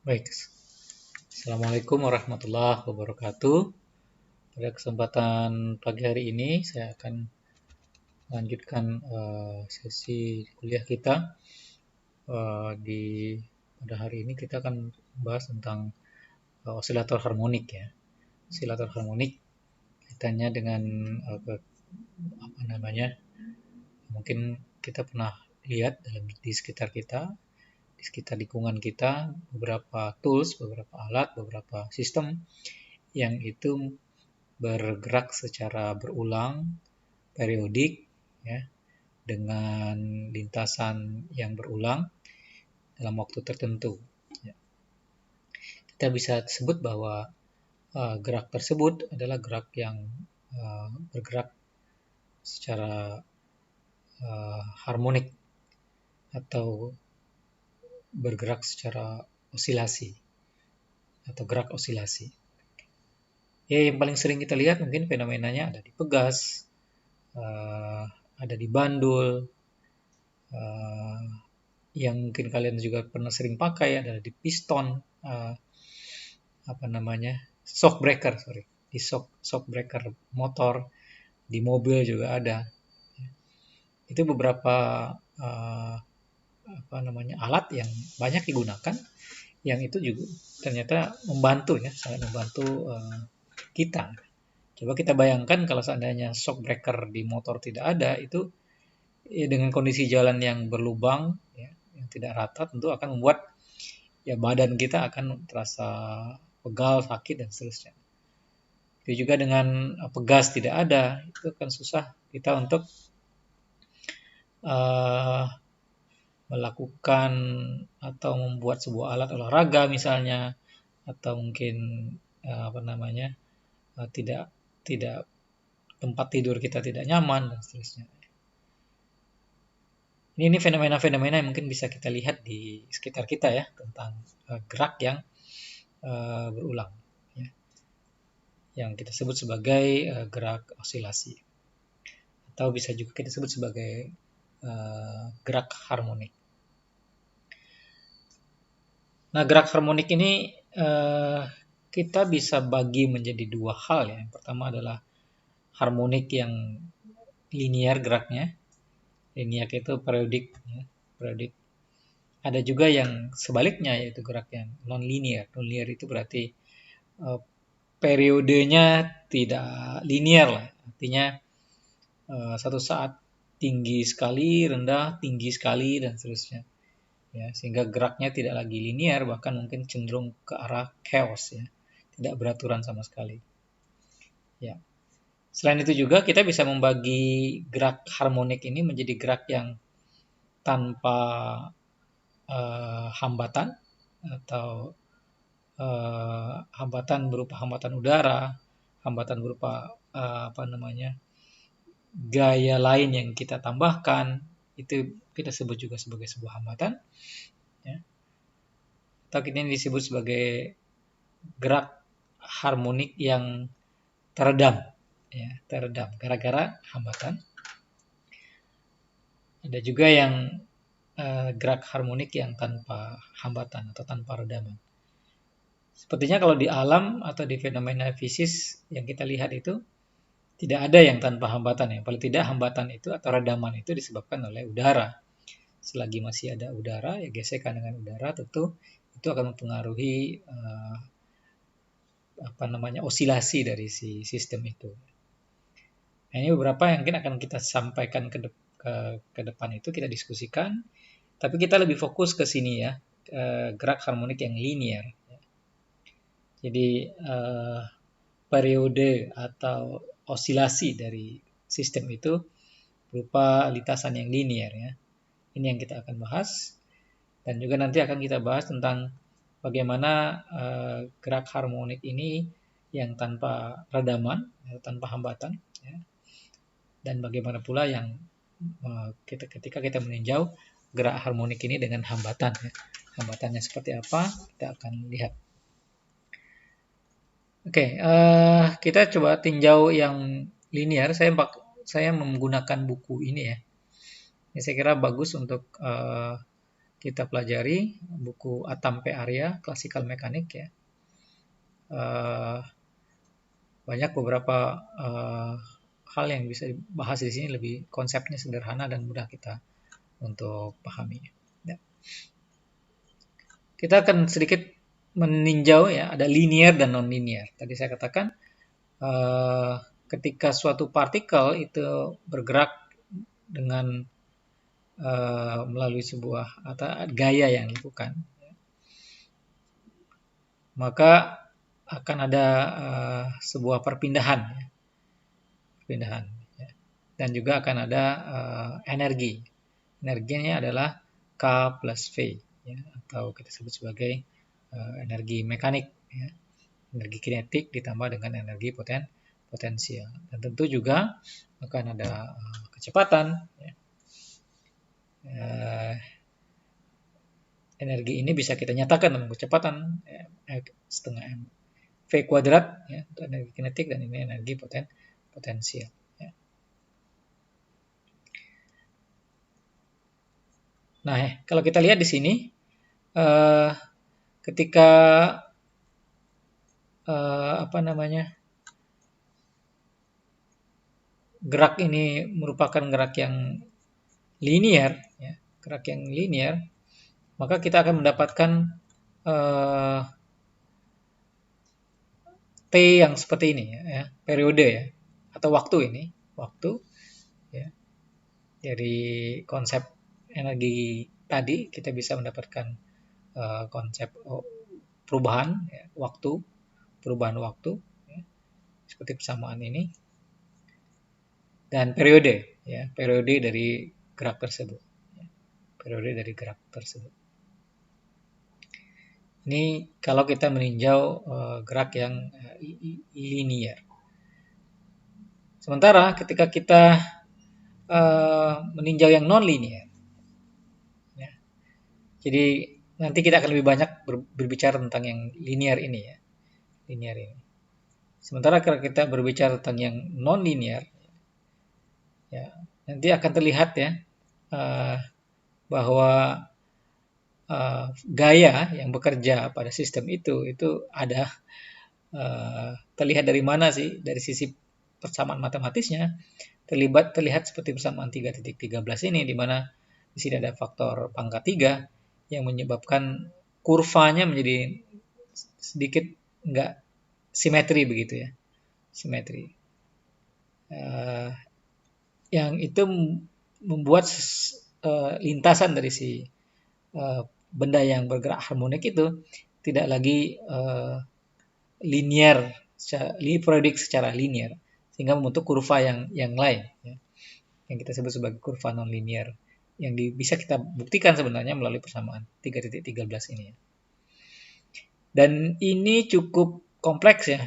Baik, Assalamualaikum warahmatullahi wabarakatuh. Pada kesempatan pagi hari ini, saya akan melanjutkan sesi kuliah kita. Pada hari ini kita akan membahas tentang osilator harmonik ya. Osilator harmonik kaitannya dengan apa namanya? Mungkin kita pernah lihat di sekitar kita, di sekitar lingkungan kita, beberapa tools, beberapa alat, beberapa sistem yang itu bergerak secara berulang, periodik, ya, dengan lintasan yang berulang dalam waktu tertentu. Ya. Kita bisa sebut bahwa gerak tersebut adalah gerak yang bergerak secara harmonik atau bergerak secara osilasi atau gerak osilasi. Ya, yang paling sering kita lihat mungkin fenomenanya ada di pegas, ada di bandul, yang mungkin kalian juga pernah sering pakai adalah di piston, shock breaker, di shock breaker motor, di mobil juga ada. Itu beberapa alat yang banyak digunakan, yang itu juga ternyata membantu ya, sangat membantu kita. Coba kita bayangkan kalau seandainya shock breaker di motor tidak ada, itu ya dengan kondisi jalan yang berlubang, ya, yang tidak rata, tentu akan membuat ya badan kita akan terasa pegal, sakit dan seterusnya. Itu juga dengan pegas tidak ada, itu akan susah kita untuk melakukan atau membuat sebuah alat olahraga misalnya, atau mungkin tidak tempat tidur kita tidak nyaman dan seterusnya. Ini fenomena-fenomena yang mungkin bisa kita lihat di sekitar kita ya, tentang gerak yang berulang, ya, yang kita sebut sebagai gerak osilasi, atau bisa juga kita sebut sebagai gerak harmonik. Nah, gerak harmonik ini kita bisa bagi menjadi dua hal ya. Yang pertama adalah harmonik yang linear geraknya. Linear itu periodik, ya, periodik. Ada juga yang sebaliknya, yaitu gerak yang non-linear. Non-linear itu berarti periodenya tidak linear lah. Artinya satu saat tinggi sekali, rendah, tinggi sekali, dan seterusnya. Ya, sehingga geraknya tidak lagi linear, bahkan mungkin cenderung ke arah chaos, ya, tidak beraturan sama sekali. Ya. Selain itu juga kita bisa membagi gerak harmonik ini menjadi gerak yang tanpa hambatan, atau hambatan berupa hambatan udara, hambatan berupa gaya lain yang kita tambahkan, itu kita sebut juga sebagai sebuah hambatan. Ya. Atau ini disebut sebagai gerak harmonik yang teredam, ya, teredam gara-gara hambatan. Ada juga yang gerak harmonik yang tanpa hambatan atau tanpa redaman. Sepertinya kalau di alam atau di fenomena fisis yang kita lihat itu tidak ada yang tanpa hambatan ya. Paling tidak hambatan itu atau redaman itu disebabkan oleh udara. Selagi masih ada udara, ya gesekan dengan udara tentu itu akan mempengaruhi osilasi dari si sistem itu. Nah, ini beberapa yang mungkin akan kita sampaikan ke depan, itu kita diskusikan, tapi kita lebih fokus ke sini ya, gerak harmonik yang linear. Jadi periode atau osilasi dari sistem itu berupa lintasan yang linear ya. Ini yang kita akan bahas, dan juga nanti akan kita bahas tentang bagaimana gerak harmonik ini yang tanpa redaman, tanpa hambatan, ya. Dan bagaimana pula yang ketika kita meninjau gerak harmonik ini dengan hambatan, ya. Hambatannya seperti apa, kita akan lihat. Oke, kita coba tinjau yang linear. Saya menggunakan buku ini ya. Ini saya kira bagus untuk kita pelajari buku Atam P. Arya, Classical Mechanics ya. Banyak beberapa hal yang bisa dibahas di sini, lebih konsepnya sederhana dan mudah kita untuk pahami. Ya. Kita akan sedikit meninjau ya, ada linear dan non-linear. Tadi saya katakan ketika suatu partikel itu bergerak dengan melalui sebuah atau gaya yang dilakukan, maka akan ada sebuah perpindahan, ya. Dan juga akan ada energi. Energinya adalah K plus V, ya, atau kita sebut sebagai energi mekanik, ya. Energi kinetik ditambah dengan energi potensial. Dan tentu juga akan ada kecepatan, ya. Energi ini bisa kita nyatakan dengan kecepatan setengah m v kuadrat, ya, untuk energi kinetik, dan ini energi potensial. Ya. Nah, kalau kita lihat di sini, ketika gerak ini merupakan gerak yang linear, ya, maka kita akan mendapatkan T yang seperti ini, ya, periode, ya, atau waktu ini, ya. Dari konsep energi tadi kita bisa mendapatkan konsep perubahan, ya, perubahan waktu, ya, seperti persamaan ini, dan periode, ya, periode dari gerak tersebut, ya, periode dari gerak tersebut. Ini kalau kita meninjau gerak yang linear. Sementara ketika kita meninjau yang non-linear, ya, jadi nanti kita akan lebih banyak berbicara tentang yang linear ini, ya, linear ini. Sementara kalau kita berbicara tentang yang non-linear, ya, nanti akan terlihat, ya, bahwa gaya yang bekerja pada sistem itu ada terlihat dari mana sih? Dari sisi persamaan matematisnya terlihat seperti persamaan 3.13 ini, di mana di sini ada faktor pangkat 3 yang menyebabkan kurvanya menjadi sedikit enggak simetri begitu, ya, simetri. Yang itu membuat lintasan dari si benda yang bergerak harmonik itu tidak lagi linear, periodik secara linear, sehingga membentuk kurva yang lain, ya, yang kita sebut sebagai kurva non-linear, yang bisa kita buktikan sebenarnya melalui persamaan 3.13 ini. Dan ini cukup kompleks, ya,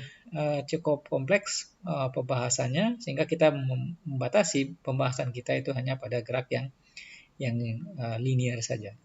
pembahasannya, sehingga kita membatasi pembahasan kita itu hanya pada gerak yang linear saja,